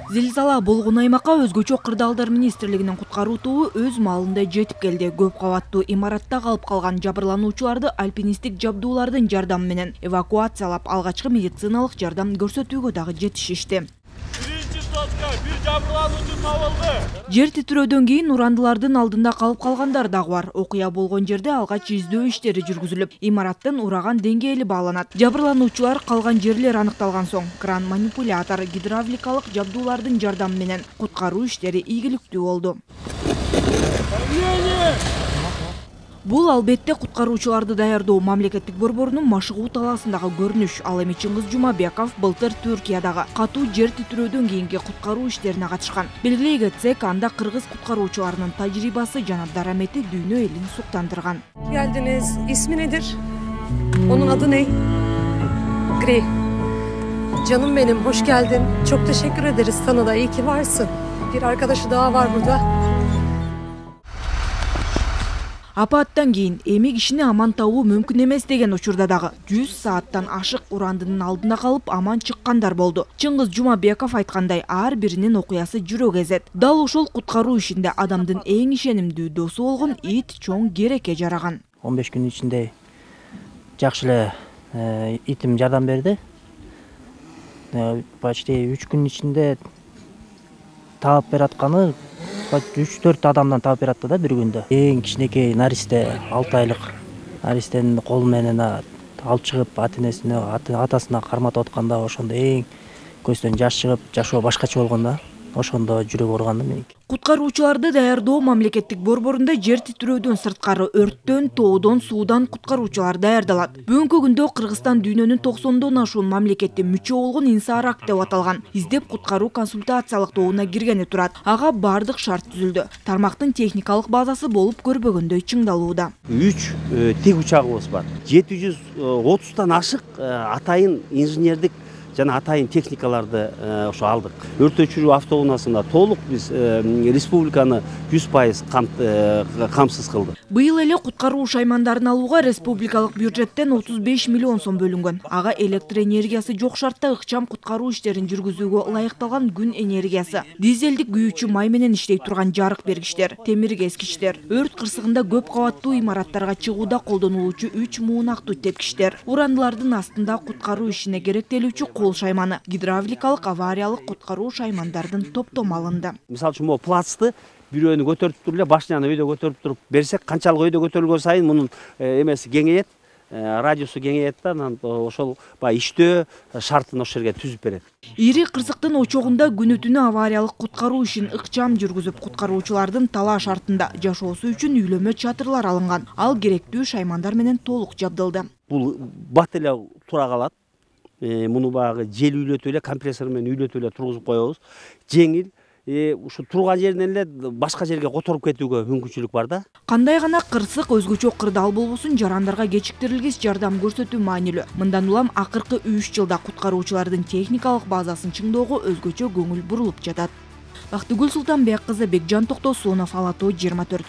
Зилзала болгон аймакка өзгөчө кырдаалдар министрлигинин куткаруу тобу өз маалында жетип келди. Көп кабаттуу имаратта калып калган жабырлануучуларды альпинисттик жабдуулардын жардамы менен эвакуациялап, алгачкы медициналык жардам көрсөтүүгө дагы жетишишти. Жер титирөөдөн кийин урандылардын алдында калып калгандар дагы бар. Окуя болгон жерде алгач издөө иштери жүргүзүлүп, имараттын ураган деңгээли бааланат. Жабырлануучулар калган жерлер аныкталган соң, кран, манипулятор, гидравликалык жабдуулардын жардамы менен куткаруу иштери ийгиликтүү болду. Бул албетте куткаруучуларды даярдоо мамлекеттик борборунун машыгуу талаасындагы көрүнүш. Ал эми Чыңгыз Жумабеков былтыр Түркиядагы катуу жер титирөөдөн кийинки куткаруу иштерине катышкан. Белгилей кетсек, анда кыргыз куткаруучуларынын тажрыйбасы жана дарамети дүйнө элин суктандырган. Geldiniz. İsmi nedir? Onun adı ne? Gri. Canım benim, hoş geldin. Çok teşekkür ederiz sana da. İyi ki varsın. Bir arkadaşı daha var burada. Апаттан кийин эми кишини аман табуу мүмкүн эмес деген учурда дагы 100 сааттан ашык урандынын алдында калып аман чыккандар болду. Чыңгыз Жумабеков айткандай, ар биринин окуясы жүрөк эзет. Дал ушул куткаруу ишинде адамдын эң ишенимдүү досу болгон ит чоң керекке жараган. 15 күн ичинде жакшы эле итим жардам берди. Почти 3 күн ичинде таап бератканы 3-4 адамдан таап бератты да бир күндө. Эң кичинекей наристе 6 айлык наристенин колу менен алып чыгып атасына карматып атканда ошондо эң көздөн жаш чыгып, жашоо башкача болгон да. Ошондо жүрөк ооруган да меники. Куткаруучуларды даярдоо мамлекеттик борборунда жер титирөөдөн сырткары өрттөн, тоодон, суудан куткаруучулар даярдалат. Бүгүнкү күндө Кыргызстан дүйнөнүн 90дон ашуун мамлекетте мүчө болгон Инсарак деп аталган издеп куткаруу консультациялык тобуна киргени турат. Ага бардык шарт түзүлдү. Тармактын техникалык базасы болуп көрбөгөндөй чыңдалууда. 3 тик учагыбыз бар. 730тан ашык атайын инженердик жана атайын техникаларды ошо алдык. Өрт өчүрүү автоунаасында толук биз республиканы 100% камсыз кылдык. Быйыл эле куткаруу шаймандарын алууга республикалык бюджеттен 35 миллион сом бөлүнгөн. Ага электр энергиясы жок шартта ыкчам куткаруу иштерин жүргүзүүгө ылайыкталган күн энергиясы, дизелдик күйүүчү май менен иштей турган жарык бергичтер, темир кескичтер, өрт кырсыгында көп кабаттуу имараттарга чыгууда колдонулуучу 3 муунактуу тепкичтер, урандылардын астында куткаруу ишине керектелүүчү кол шайманы, гидравликалык авариялык куткаруу шаймандардын топтому алынды. Мисалы үчүн могу плацты бирөөнү көтөрүп туруп эле башняны өйдө көтөрүп туруп берсек, канчалык өйдө көтөрүлгөн сайын мунун эмеси кеңейет, радиусу кеңейет да, ошол иштөө шартын ошол жерге түзүп берет. Ири кырсыктын очогунда күнү түнү авариялык куткаруу ишин ыкчам жүргүзүп, куткаруучулардын талаа шартында жашоосу үчүн үйлөмө чатырлар алынган. Ал керектүү шаймандар менен толук жабдылды. Бул бат эле тура калат. Муну багы жел үйлөтүп эле компрессор менен үйлөтүп эле тургузуп коебуз. Жеңил, ушу турган жеринен эле башка жерге которуп кетүүгө мүмкүнчүлүк бар да. Кандай гана кырсык өзгөчө кырдаал болбосун, жарандарга кечиктирилгис жардам көрсөтүү маанилүү. Мындан улам акыркы 3 жылда куткаруучулардын техникалык базасын чыңдоого өзгөчө көңүл бурулуп жатат. Бактыгүл Султанбек кызы, Бекжан Токтосунов, Ала Тоо 24.